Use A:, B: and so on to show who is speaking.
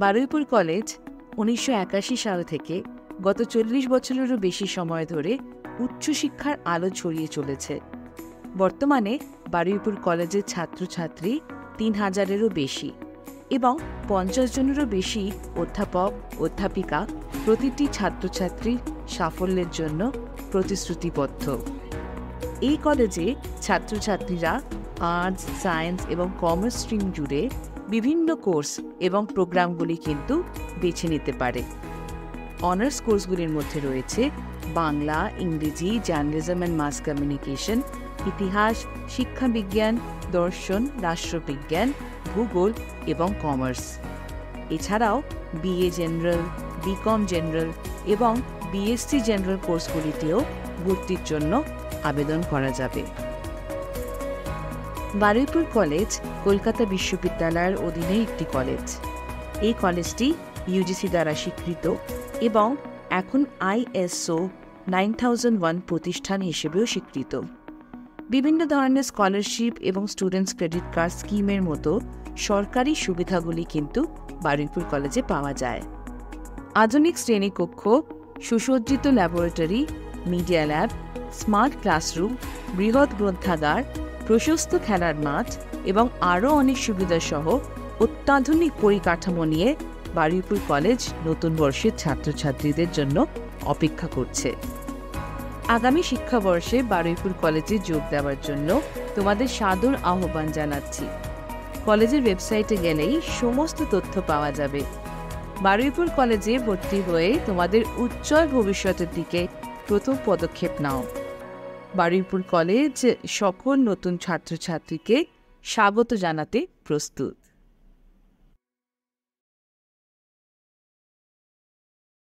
A: Baruipur college 1981 সাল থেকে গত 40 বছরেরও বেশি সময় ধরে উচ্চশিক্ষার আলো ছড়িয়ে চলেছে। বর্তমানে বারুইপুর কলেজের ছাত্রছাত্রী 3000-এরও বেশি এবং 50 জনেরও বেশি অধ্যাপক অধ্যাপিকা প্রতিটি ছাত্রছাত্রীর সাফল্যের জন্য প্রতিশ্রুতিবদ্ধ। এই কলেজে ছাত্রছাত্রীরা আর্টস, সায়েন্স এবং কমার্স স্ট্রিম জুড়ে বিভিন্ন কোর্স এবং প্রোগ্রামগুলি কিন্তু বেছে নিতে পারে। অনার্স কোর্সগুলির মধ্যে রয়েছে বাংলা, ইংরেজি, জার্নালিজম অ্যান্ড মাস কমিউনিকেশন, ইতিহাস, শিক্ষাবিজ্ঞান, দর্শন, রাষ্ট্রবিজ্ঞান, ভূগোল এবং কমার্স। এছাড়াও বিএ জেনারেল, বিকম জেনারেল এবং বিএসসি জেনারেল কোর্সগুলিতেও ভর্তির জন্য আবেদন করা যাবে। বারুইপুর কলেজ কলকাতা বিশ্ববিদ্যালয়ের অধীনে একটি কলেজ। এই কলেজটি ইউজিসি দ্বারা স্বীকৃত এবং এখন ISO 9001 প্রতিষ্ঠান হিসেবেও স্বীকৃত। বিভিন্ন ধরনের স্কলারশিপ এবং স্টুডেন্টস ক্রেডিট কার্ড স্কিমের মতো সরকারি সুবিধাগুলি কিন্তু বারুইপুর কলেজে পাওয়া যায়। আধুনিক শ্রেণীকক্ষ, সুসজ্জিত laboratory, media lab, smart classroom, বৃহৎ গ্রন্থাগার, প্রশস্ত খেলার মাঠ এবং আরও অনেক সুবিধা সহ অত্যাধুনিক পরিকাঠামো নিয়ে বারুইপুর কলেজ নতুন বর্ষের ছাত্রছাত্রীদের জন্য অপেক্ষা করছে। আগামী শিক্ষাবর্ষে বারুইপুর কলেজে যোগ দেওয়ার জন্য তোমাদের সাদর আহ্বান জানাচ্ছি। কলেজের ওয়েবসাইটে গেলেই সমস্ত তথ্য পাওয়া যাবে। বারুইপুর কলেজে ভর্তি হয়ে তোমাদের উজ্জ্বল ভবিষ্যতের দিকে প্রথম পদক্ষেপ নাও। বারুইপুর কলেজ সকল নতুন ছাত্রছাত্রীকে স্বাগত জানাতে প্রস্তুত।